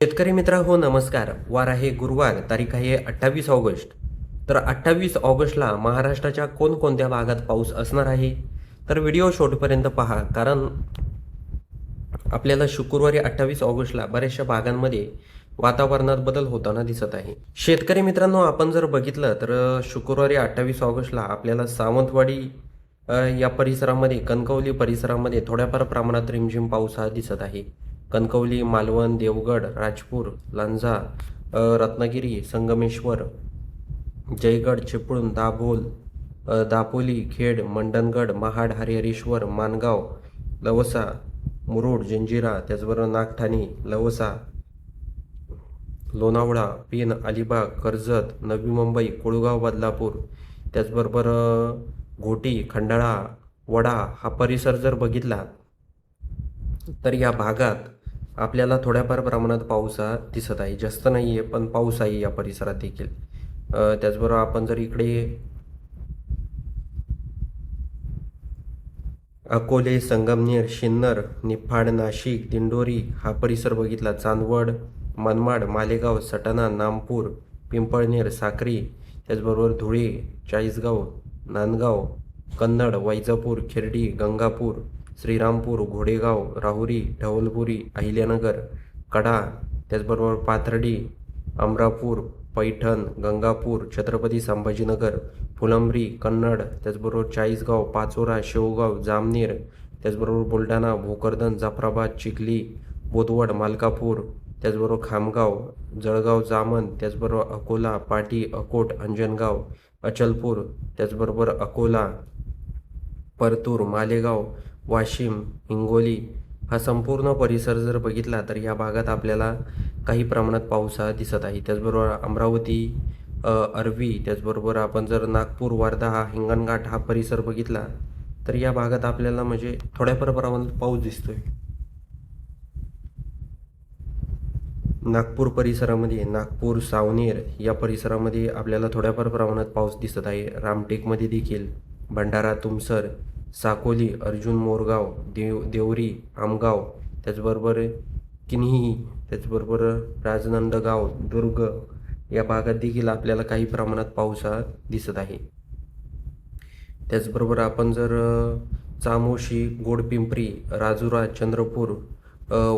शेतकरी मित्र हो नमस्कार. वार आहे गुरुवार, तारीख आहे 28 ऑगस्ट. तर 28 ऑगस्टला महाराष्ट्राच्या कोणकोणत्या भागात पाऊस असणार आहे? तर व्हिडिओ शेवटपर्यंत पहा, कारण आपल्याला शुक्रवारी 28 ऑगस्टला बऱ्याचशा भागांमध्ये वातावरणात बदल होताना दिसत आहे. शेतकरी मित्रांनो, आपण जर बघितलं तर शुक्रवारी 28 ऑगस्टला आपल्याला सावंतवाडी या परिसरामध्ये, कणकवली परिसरामध्ये थोड्याफार प्रमाणात रिमझिम पाऊस हा दिसत आहे. कणकवली, मालवण, देवगड, राजपूर, लांजा, रत्नागिरी, संगमेश्वर, जयगड, चिपळूण, दाभोल, दापोली, खेड, मंडणगड, महाड, हरिहरेश्वर, माणगाव, लवसा, मुरुड, जंजिरा, त्याचबरोबर नागठाणे, लवसा, लोणावळा, पेण, अलिबाग, कर्जत, नवी मुंबई, कोळगाव, बदलापूर, त्याचबरोबर घोटी, खंडाळा, वडा हा परिसर जर बघितला तर या भागात आपल्याला थोड्याफार प्रमाणात पाऊस हा दिसत आहे. जास्त नाही आहे, पण पाऊस आहे या परिसरात देखील. त्याचबरोबर आपण जर इकडे अकोले, संगमनेर, सिन्नर, निफाड, नाशिक, दिंडोरी हा परिसर बघितला, चांदवड, मनमाड, मालेगाव, सटाणा, नामपूर, पिंपळनेर, साक्री, त्याचबरोबर धुळे, चाळीसगाव, नांदगाव, कन्नड, वैजापूर, खिर्डी, गंगापूर, श्रीरामपूर, घोडेगाव, राहुरी, ढवळपुरी, अहिल्यानगर, कडा, त्याचबरोबर पाथर्डी, अमरापूर, पैठण, गंगापूर, छत्रपती संभाजीनगर, फुलंब्री, कन्नड, त्याचबरोबर चाळीसगाव, पाचोरा, शेवगाव, जामनेर, त्याचबरोबर बुलढाणा, भोकरदन, जाफराबाद, चिखली, बोदवड, मालकापूर, त्याचबरोबर खामगाव, जळगाव, जामन, त्याचबरोबर अकोला, पाटी, अकोट, अंजनगाव, अचलपूर, त्याचबरोबर अकोला, परतूर, मालेगाव, वाशिम, हिंगोली हा संपूर्ण परिसर जर बघितला तर या भागात आपल्याला काही प्रमाणात पाऊस हा दिसत आहे. त्याचबरोबर अमरावती, अरवी, त्याचबरोबर आपण जर नागपूर, वर्धा हा हिंगणघाट हा परिसर बघितला तर या भागात आपल्याला म्हणजे थोड्याफार प्रमाणात पाऊस दिसतोय. नागपूर परिसरामध्ये, नागपूर, सावनेर या परिसरामध्ये आपल्याला थोड्याफार प्रमाणात पाऊस दिसत आहे. रामटेकमध्ये देखील, भंडारा, तुमसर, साकोली, अर्जुन मोरगाव, देवरी, आमगाव, त्याचबरोबर किन्ही, त्याचबरोबर राजनंदगाव, दुर्ग या भागात देखील आपल्याला काही प्रमाणात पाऊस हा दिसत आहे. त्याचबरोबर आपण जर चामोशी, गोडपिंपरी, राजुरा, चंद्रपूर,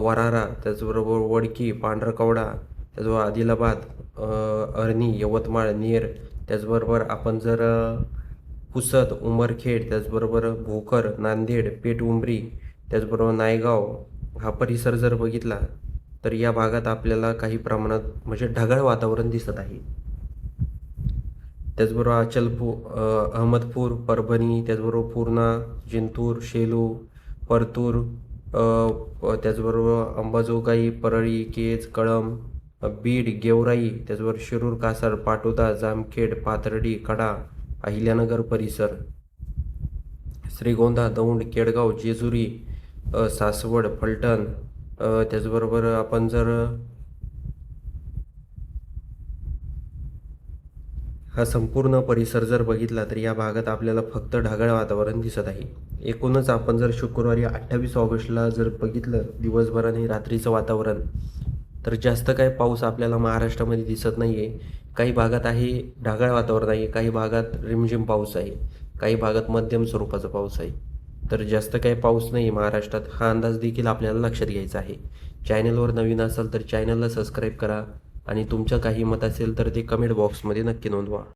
वरारा, त्याचबरोबर वडकी, पांढरकवडा, त्याचबरोबर आदिलाबाद, अरणी, यवतमाळ, नेर, त्याचबरोबर आपण जर पुसद, उमरखेड, त्याचबरोबर भोकर, नांदेड, पेठउंबरी, त्याचबरोबर नायगाव हा परिसर जर बघितला तर या भागात आपल्याला काही प्रमाणात म्हणजे ढगाळ वातावरण दिसत आहे. त्याचबरोबर अहमदपूर, परभणी, त्याचबरोबर पूर्णा, जिंतूर, शेलू, परतूर, त्याचबरोबर अंबाजोगाई, परळी, केज, कळंब, बीड, गेवराई, त्याचबरोबर शिरूर, कासार, पाटोदा, जामखेड, पाथर्डी, कडा, अहिल्यानगर परिसर, श्रीगोंदा, दौंड, केडगाव, जेजुरी, सासवड, फलटण, त्याचबरोबर आपण जर हा संपूर्ण परिसर जर बघितला तर या भागात आपल्याला फक्त ढगाळ वातावरण दिसत आहे. एकूणच आपण जर शुक्रवारी 28 ऑगस्टला जर बघितलं दिवसभर रात्रीचं वातावरण, तर जास्त काही पाऊस आपल्याला महाराष्ट्रामध्ये दिसत नाही आहे. काही भागात आहे ढगाळ वातावरण आहे, काही भागात रिमझिम पाऊस आहे, काही भागात मध्यम स्वरूपाचा पाऊस आहे. तर जास्त काही पाऊस नाही महाराष्ट्रात, हा अंदाज देखील आपल्याला लक्षात घ्यायचा आहे. चॅनलवर नवीन असाल तर चॅनलला सबस्क्राईब करा आणि तुमचं काही मत असेल तर ते कमेंट बॉक्समध्ये नक्की नोंदवा.